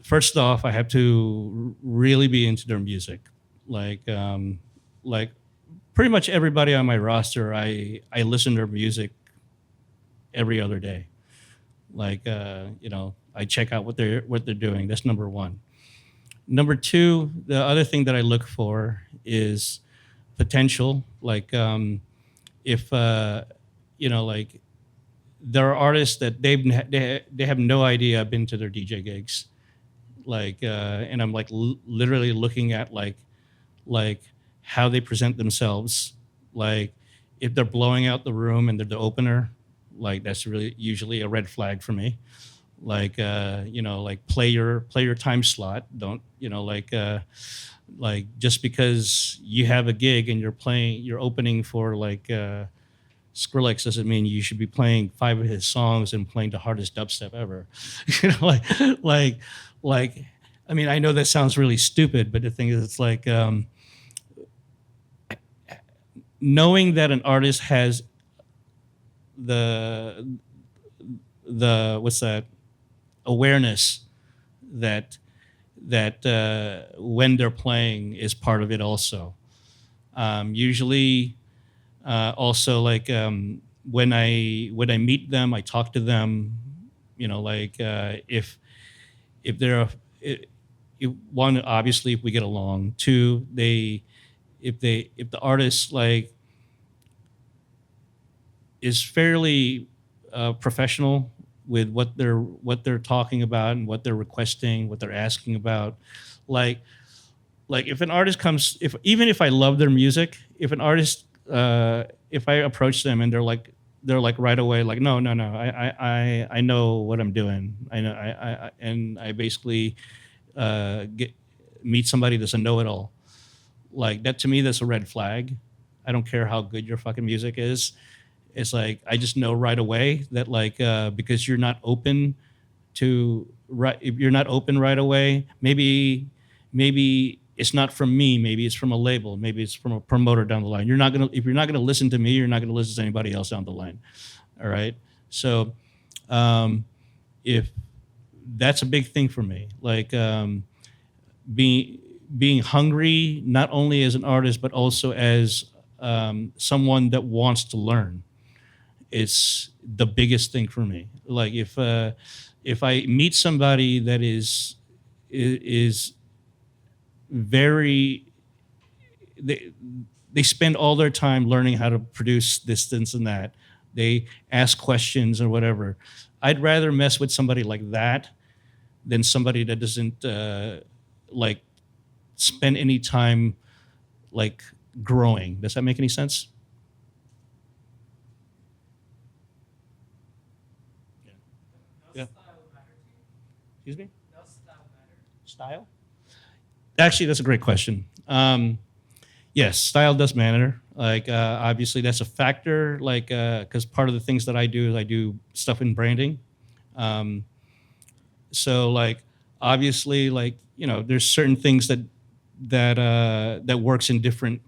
S2: First off, I have to really be into their music. Like pretty much everybody on my roster, I listen to their music every other day. Like you know, I check out what they're doing. That's number one. Number two, the other thing that I look for is potential. Like if you know, like there are artists that they have no idea I've been to their DJ gigs. Like and I'm like literally looking at like how they present themselves. Like if they're blowing out the room and they're the opener, like that's really usually a red flag for me. Like you know, like play your time slot. Don't, you know, like just because you have a gig and you're opening for like Skrillex doesn't mean you should be playing 5 of his songs and playing the hardest dubstep ever. You know, like I mean, I know that sounds really stupid, but the thing is, it's like knowing that an artist has the what's that awareness that when they're playing is part of it also. Usually also like when I meet them, I talk to them, you know, like if they're one, obviously if we get along. Two, if the artist like is fairly professional with what they're talking about and what they're requesting, what they're asking about. Like if an artist comes, even if I love their music, if an artist if I approach them and they're like right away like no, I know what I'm doing. I know and I basically meet somebody that's a know-it-all. Like that, to me, that's a red flag. I don't care how good your fucking music is. It's like I just know right away that like because you're not open to if you're not open right away, maybe it's not from me, maybe it's from a label, maybe it's from a promoter down the line. If you're not gonna listen to me, you're not gonna listen to anybody else down the line. All right. So if that's a big thing for me, like being hungry, not only as an artist, but also as someone that wants to learn. It's the biggest thing for me. Like if I meet somebody that is very they spend all their time learning how to produce this and that. They ask questions or whatever. I'd rather mess with somebody like that than somebody that doesn't like spend any time like growing. Does that make any sense? Yeah. Excuse me? Style? Actually, that's a great question. Yes, style does matter. Like, obviously, that's a factor. Like, because part of the things that I do is I do stuff in branding. So, like, obviously, like, you know, there's certain things that works in different,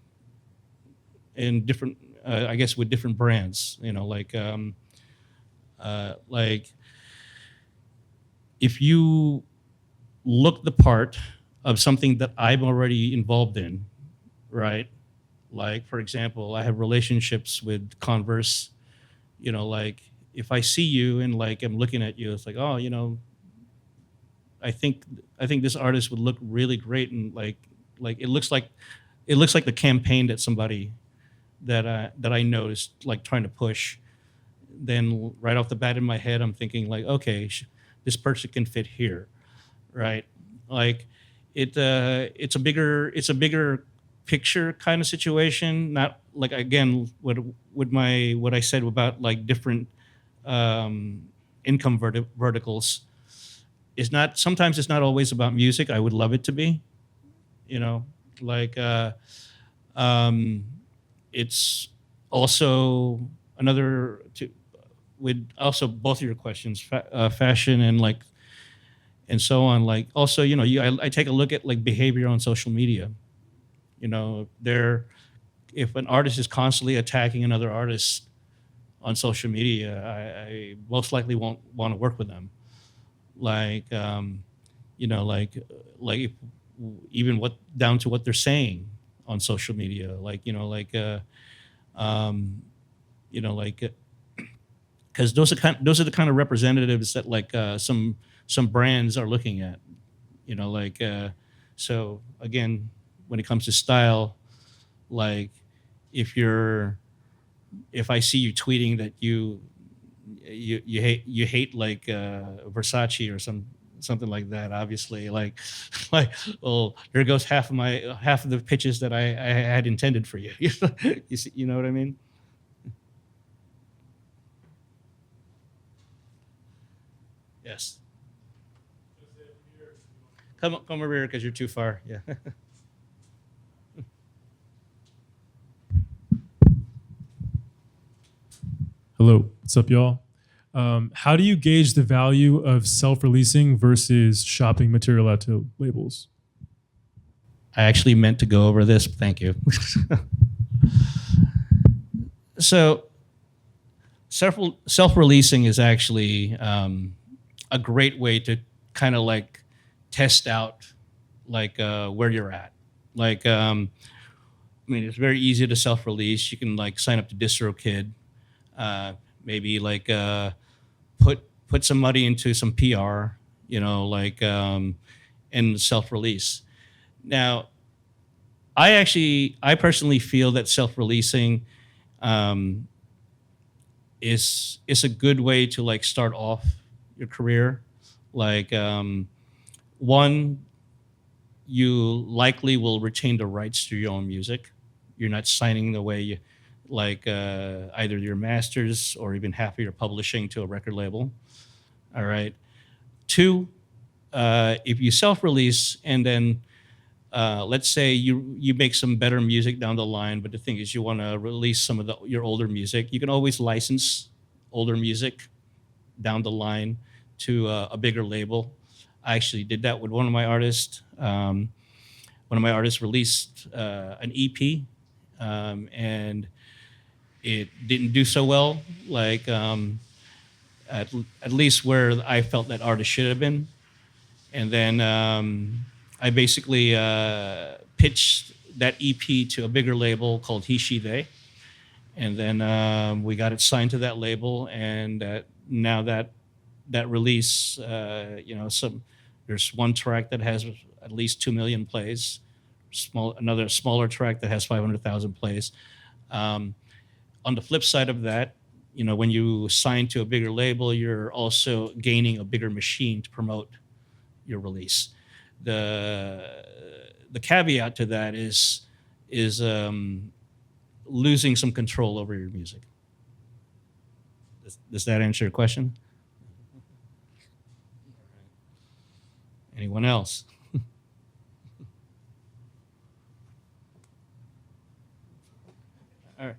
S2: I guess, with different brands. You know, like if you look the part of something that I'm already involved in, right? Like, for example, I have relationships with Converse. You know, like if I see you and like I'm looking at you, it's like, oh, you know, I think this artist would look really great, and like it looks like the campaign that somebody that I noticed like trying to push. Then right off the bat in my head, I'm thinking like, okay, this person can fit here, right? Like it's a bigger picture kind of situation. Not like, again, what I said about like different income verticals. It's not, sometimes it's not always about music. I would love it to be, you know, like it's also another with also both of your questions, fashion and like and so on. Like also, you know, I take a look at like behavior on social media. You know, if an artist is constantly attacking another artist on social media, I most likely won't want to work with them. Like, you know, like if, even what down to what they're saying on social media, like, you know, like, you know, like, because those are the kind of representatives that like some brands are looking at, you know, like, so again, when it comes to style, like if I see you tweeting that you hate like Versace or something like that, obviously, like well, there goes half of the pitches that I had intended for you. You see, you know what I mean? Yes. Come over here because you're too far. Yeah.
S7: Hello, what's up, y'all? How do you gauge the value of self-releasing versus shopping material out to labels?
S2: I actually meant to go over this. Thank you. So, self-releasing is actually a great way to kind of like test out like where you're at. Like, I mean, it's very easy to self-release. You can like sign up to DistroKid. Maybe like put some money into some PR, you know, like and self-release. Now, I personally feel that self-releasing is a good way to like start off your career. Like one, you likely will retain the rights to your own music. You're not signing away you like either your masters or even half of your publishing to a record label. All right. Two, if you self-release and then let's say you make some better music down the line, but the thing is you want to release some of your older music, you can always license older music down the line to a bigger label. I actually did that with one of my artists. One of my artists released an EP, and it didn't do so well, like at least where I felt that artist should have been. And then I basically pitched that EP to a bigger label called He, She, They. And then we got it signed to that label, and now that release, you know, there's one track that has at least 2 million plays another smaller track that has 500,000 plays. On the flip side of that, you know, when you sign to a bigger label, you're also gaining a bigger machine to promote your release. The caveat to that is losing some control over your music. Does that answer your question? Anyone else? All right.